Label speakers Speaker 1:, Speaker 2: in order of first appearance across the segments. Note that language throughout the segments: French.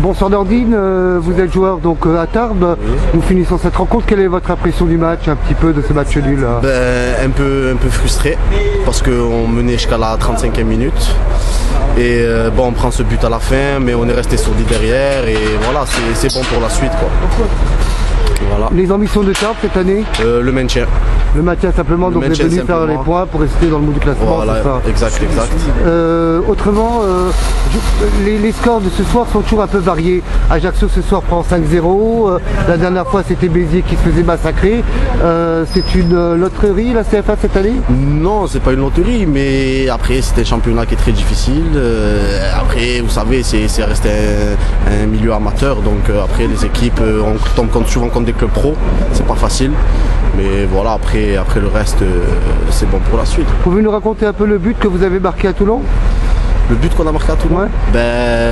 Speaker 1: Bonsoir Nordine, vous êtes joueur donc à Tarbes.
Speaker 2: Oui.
Speaker 1: Nous finissons cette rencontre. Quelle est votre impression du match, un petit peu de ce match nul là?
Speaker 2: Un peu frustré parce qu'on menait jusqu'à la 35e minute. Et bon, on prend ce but à la fin, mais on est resté solide derrière et voilà, c'est bon pour la suite, quoi. Voilà.
Speaker 1: Les ambitions de Tarbes cette année?
Speaker 2: Le maintien.
Speaker 1: Le maintien simplement, donc
Speaker 2: maintien,
Speaker 1: les venus faire les points pour rester dans le mood du classement,
Speaker 2: Voilà,
Speaker 1: c'est ça.
Speaker 2: exact.
Speaker 1: Autrement, les scores de ce soir sont toujours un peu variés. Ajaccio ce soir prend 5-0, la dernière fois c'était Béziers qui se faisait massacrer. C'est une loterie la CFA cette année?
Speaker 2: Non, c'est pas une loterie, mais après c'était un championnat qui est très difficile. Après, vous savez, c'est resté un milieu amateur, donc après les équipes, on tombe souvent contre des clubs pro, c'est pas facile. Mais voilà, après le reste, c'est bon pour la suite.
Speaker 1: Pouvez-vous nous raconter un peu le but que vous avez marqué à Toulon?
Speaker 2: Le but qu'on a marqué à Toulon,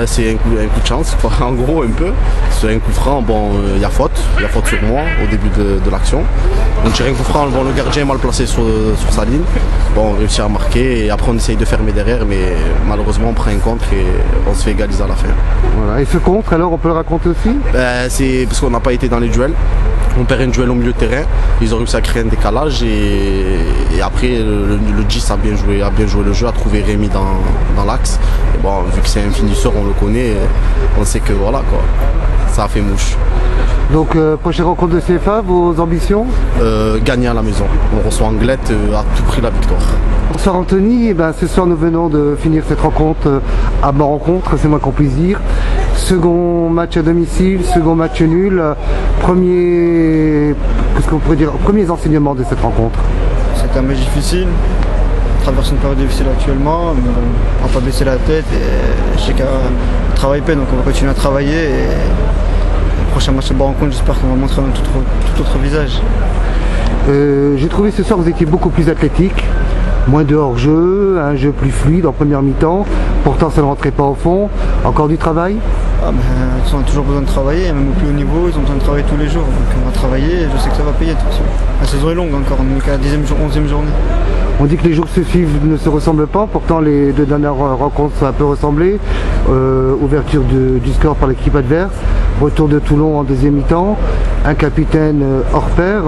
Speaker 2: c'est un coup de chance, quoi. En gros un peu. C'est un coup franc, bon, il y a faute sur moi au début de l'action. On tire un coup franc, bon, le gardien est mal placé sur sa ligne. Bon, on réussit à marquer et après on essaye de fermer derrière, mais malheureusement on prend un contre et on se fait égaliser à la fin.
Speaker 1: Voilà. Et ce contre, alors on peut le raconter aussi?
Speaker 2: C'est parce qu'on n'a pas été dans les duels. On perd un duel au milieu de terrain, ils ont réussi à créer un décalage et après le 10 a bien joué le jeu, a trouvé Rémi dans l'axe. Et bon, vu que c'est un finisseur, on le connaît, on sait que voilà quoi, ça a fait mouche.
Speaker 1: Donc prochaine rencontre de CFA, vos ambitions?
Speaker 2: Gagner à la maison, on reçoit Anglette, à tout prix la victoire.
Speaker 1: Bonsoir Anthony, ce soir nous venons de finir cette rencontre à ma rencontre, c'est moins qu'on puisse dire. Second match à domicile, second match nul. Premiers enseignements de cette rencontre?
Speaker 3: C'est un match difficile, on traverse une période difficile actuellement, mais on ne va pas baisser la tête et chacun travaille peine, donc on va continuer à travailler et le prochain match de rencontre, j'espère qu'on va montrer un tout autre visage.
Speaker 1: J'ai trouvé ce soir que vous étiez beaucoup plus athlétique, moins de hors-jeu, un jeu plus fluide en première mi-temps, pourtant ça ne rentrait pas au fond. Encore du travail?
Speaker 3: Ils ont toujours besoin de travailler, même au plus haut niveau, ils ont besoin de travailler tous les jours. Donc on va travailler et je sais que ça va payer. La saison est longue encore, on est qu'à la 11e journée.
Speaker 1: On dit que les jours qui se suivent ne se ressemblent pas, pourtant les deux dernières rencontres sont un peu ressemblées. Ouverture du score par l'équipe adverse, retour de Toulon en deuxième mi-temps, un capitaine hors pair.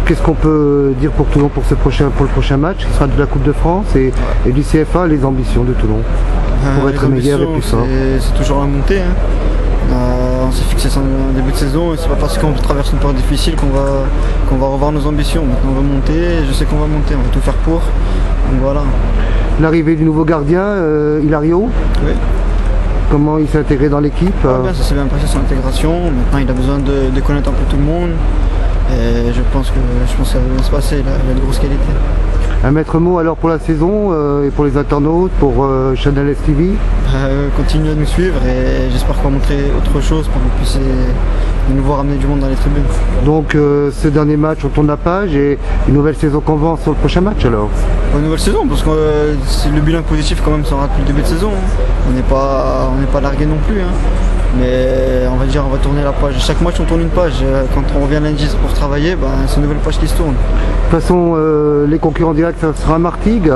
Speaker 1: Qu'est-ce qu'on peut dire pour Toulon pour le prochain match qui sera de la Coupe de France et du CFA, les ambitions de Toulon pour être meilleur et plus fort?
Speaker 3: C'est toujours la montée. On s'est fixé ça en début de saison et c'est pas parce qu'on traverse une période difficile qu'on va revoir nos ambitions. Maintenant on va monter, je sais qu'on va monter, on va tout faire pour. Donc voilà.
Speaker 1: L'arrivée du nouveau gardien, Hilario?
Speaker 3: Oui.
Speaker 1: Comment il s'est intégré dans l'équipe?
Speaker 3: Ça s'est bien passé son intégration, maintenant il a besoin de connaître un peu tout le monde. Et je pense que ça va bien se passer, il a de grosses qualités.
Speaker 1: Un maître mot alors pour la saison et pour les internautes, pour Channel STV?
Speaker 3: Continuez à nous suivre et j'espère qu'on va montrer autre chose pour que vous puissiez de nouveau ramener du monde dans les tribunes.
Speaker 1: Donc ce dernier match, on tourne la page et une nouvelle saison commence sur le prochain match alors?
Speaker 3: Une nouvelle saison parce que le bilan positif quand même sera depuis le début de saison. On n'est pas largué non plus. Mais on va tourner la page. Chaque match on tourne une page. Quand on revient lundi pour travailler, c'est une nouvelle page qui se tourne.
Speaker 1: De toute façon, les concurrents directs, ça sera Martigues.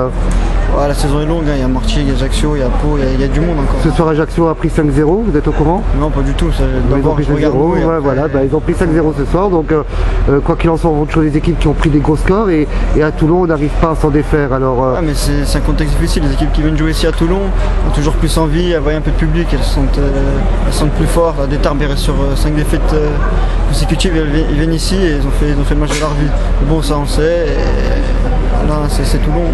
Speaker 3: La saison est longue, il y a Martigues, il y a Ajaccio, il y a Pau, il y a du monde encore.
Speaker 1: Ce soir Ajaccio a pris 5-0, vous êtes au courant?
Speaker 3: Non, pas du tout.
Speaker 1: Ils ont pris 5-0, ils ont pris 5-0 ce soir, donc quoi qu'il en soit, on voit toujours des équipes qui ont pris des gros scores et à Toulon on n'arrive pas à s'en défaire. Alors,
Speaker 3: mais c'est un contexte difficile, les équipes qui viennent jouer ici à Toulon ont toujours plus envie, elles voient un peu de public, elles sentent plus fort. Des Tarbes sur 5 défaites consécutives, ils viennent ici et ils ont fait le match de leur vie. Mais bon, ça on le sait, et voilà, c'est Toulon.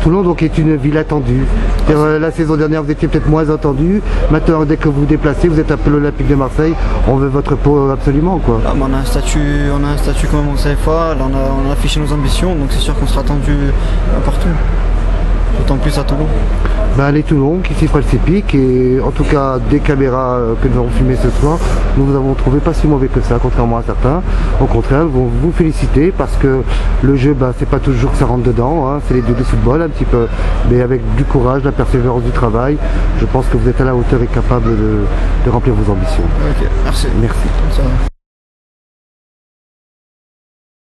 Speaker 1: Toulon donc est une ville attendue. La saison dernière vous étiez peut-être moins attendu. Maintenant dès que vous vous déplacez, vous êtes un peu l'Olympique de Marseille, on veut votre peau absolument quoi.
Speaker 3: Là, on a un statut quand même au CFA, là, on a affiché nos ambitions, donc c'est sûr qu'on sera attendu partout. D'autant plus à Toulon.
Speaker 1: Les Toulon qui s'y précipitent et en tout cas des caméras que nous avons filmées ce soir, nous vous avons trouvé pas si mauvais que ça, contrairement à certains. Au contraire, nous vous féliciter parce que le jeu, c'est pas toujours que ça rentre dedans, c'est les deux de football un petit peu, mais avec du courage, de la persévérance, du travail, je pense que vous êtes à la hauteur et capable de remplir vos ambitions.
Speaker 3: Ok, merci.
Speaker 1: Merci.